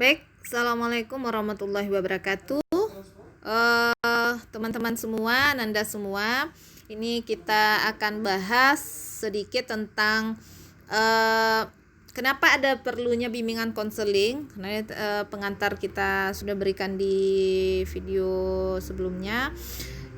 Baik, Assalamualaikum warahmatullahi wabarakatuh. Teman-teman semua, Nanda semua, ini kita akan bahas sedikit tentang kenapa ada perlunya bimbingan konseling. Karena pengantar kita sudah berikan di video sebelumnya.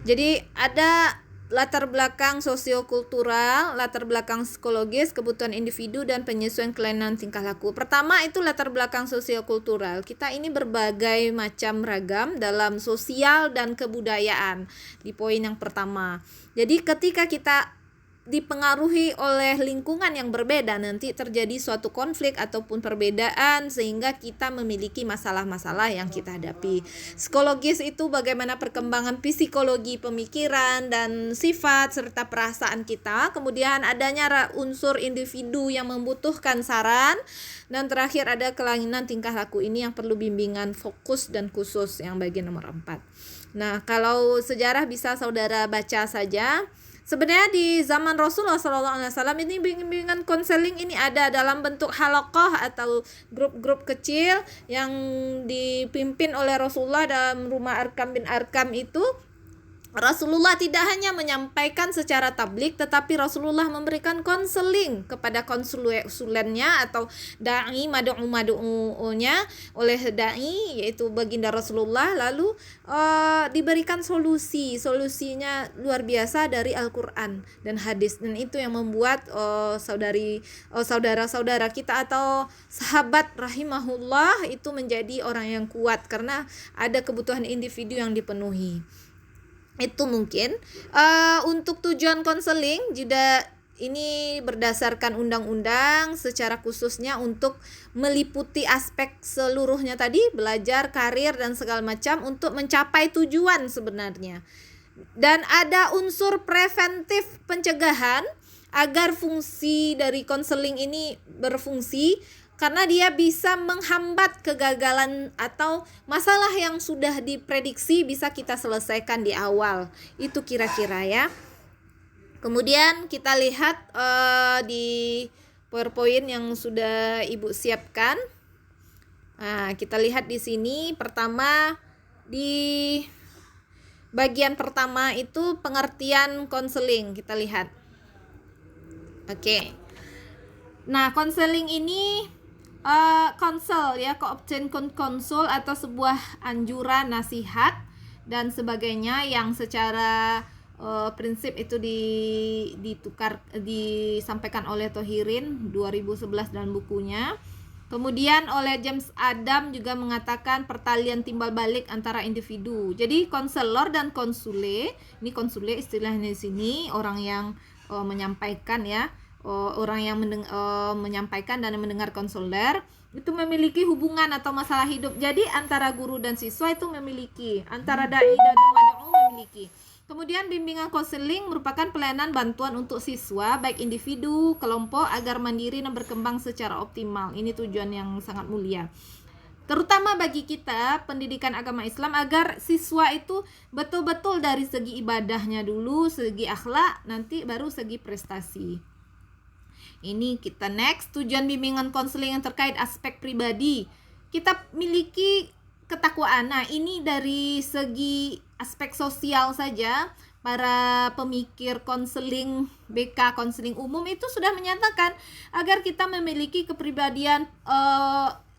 Jadi ada latar belakang sosiokultural, latar belakang psikologis, kebutuhan individu, dan penyesuaian kelainan tingkah laku. Pertama itu latar belakang sosiokultural. Kita ini berbagai macam ragam dalam sosial dan kebudayaan di poin yang pertama. Jadi ketika kita dipengaruhi oleh lingkungan yang berbeda, nanti terjadi suatu konflik ataupun perbedaan sehingga kita memiliki masalah-masalah yang kita hadapi. Psikologis itu bagaimana perkembangan psikologi pemikiran dan sifat serta perasaan kita. Kemudian adanya unsur individu yang membutuhkan saran, dan terakhir ada kelainan tingkah laku. Ini yang perlu bimbingan fokus dan khusus yang bagian nomor 4. Nah, kalau sejarah bisa saudara baca saja. Sebenarnya di zaman Rasulullah SAW ini bimbingan konseling ini ada dalam bentuk halaqah atau grup-grup kecil yang dipimpin oleh Rasulullah dalam rumah Arkam bin Arkam itu. Rasulullah tidak hanya menyampaikan secara tablik, tetapi Rasulullah memberikan konseling kepada konsulennya atau da'i madu'unya oleh da'i, yaitu baginda Rasulullah. Lalu diberikan solusinya luar biasa dari Al-Quran dan hadis, dan itu yang membuat saudara-saudara kita atau sahabat rahimahullah itu menjadi orang yang kuat karena ada kebutuhan individu yang dipenuhi. Itu mungkin untuk tujuan konseling juga ini berdasarkan undang-undang, secara khususnya untuk meliputi aspek seluruhnya tadi, belajar, karir, dan segala macam untuk mencapai tujuan sebenarnya. Dan ada unsur preventif pencegahan agar fungsi dari konseling ini berfungsi, karena dia bisa menghambat kegagalan atau masalah yang sudah diprediksi bisa kita selesaikan di awal. Itu kira-kira ya. Kemudian kita lihat di PowerPoint yang sudah Ibu siapkan. Nah, kita lihat di sini pertama di bagian pertama itu pengertian konseling. Kita lihat. Oke. Nah, konseling ini konsel ya, koopten konsul atau sebuah anjuran, nasihat dan sebagainya yang secara prinsip itu disampaikan oleh Thohirin 2011 dalam bukunya. Kemudian oleh James Adam juga mengatakan pertalian timbal balik antara individu. Jadi konselor dan konsule, ini konsule istilahnya di sini orang yang menyampaikan ya. Orang yang menyampaikan dan mendengar konselor itu memiliki hubungan atau masalah hidup. Jadi antara guru dan siswa itu memiliki, antara dai dan mad'u memiliki. Kemudian bimbingan konseling merupakan pelayanan bantuan untuk siswa baik individu, kelompok agar mandiri dan berkembang secara optimal. Ini tujuan yang sangat mulia. Terutama bagi kita pendidikan agama Islam agar siswa itu betul-betul dari segi ibadahnya dulu, segi akhlak, nanti baru segi prestasi. Ini kita next, tujuan bimbingan konseling yang terkait aspek pribadi. Kita miliki ketakwaan. Nah, ini dari segi aspek sosial saja. Para pemikir konseling BK, konseling umum itu sudah menyatakan agar kita memiliki kepribadian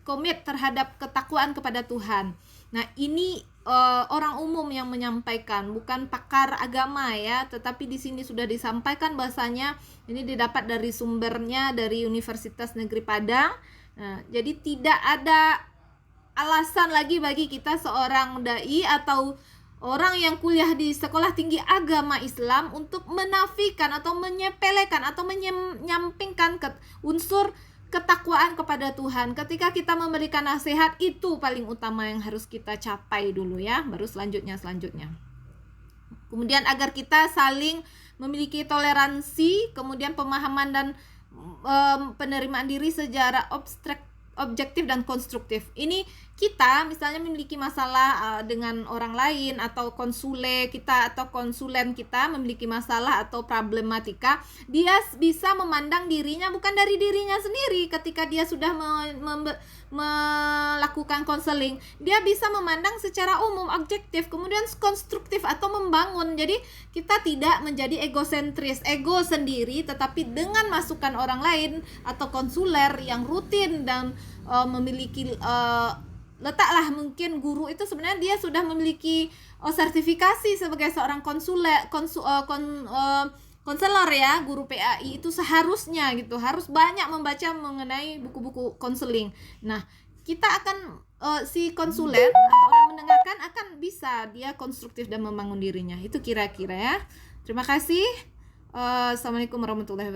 komit terhadap ketakwaan kepada Tuhan. Nah, ini orang umum yang menyampaikan, bukan pakar agama ya, tetapi di sini sudah disampaikan bahasanya ini didapat dari sumbernya dari Universitas Negeri Padang. Nah, jadi tidak ada alasan lagi bagi kita seorang dai atau orang yang kuliah di sekolah tinggi agama Islam untuk menafikan atau menyepelekan atau menyampingkan unsur ketakwaan kepada Tuhan. Ketika kita memberikan nasihat, itu paling utama yang harus kita capai dulu ya, baru selanjutnya. Kemudian agar kita saling memiliki toleransi, kemudian pemahaman dan penerimaan diri secara objektif dan konstruktif. Ini kita misalnya memiliki masalah dengan orang lain, atau konsulen kita memiliki masalah atau problematika, dia bisa memandang dirinya bukan dari dirinya sendiri. Ketika dia sudah melakukan konseling, dia bisa memandang secara umum, objektif, kemudian konstruktif atau membangun. Jadi kita tidak menjadi egosentris, ego sendiri, tetapi dengan masukan orang lain atau konsuler yang rutin dan memiliki letaklah mungkin guru itu sebenarnya dia sudah memiliki sertifikasi sebagai seorang konselor ya, guru PAI itu seharusnya gitu, harus banyak membaca mengenai buku-buku konseling. Nah, kita akan si konsulen atau orang mendengarkan akan bisa dia konstruktif dan membangun dirinya. Itu kira-kira ya. Terima kasih. Assalamualaikum warahmatullahi wabarakatuh.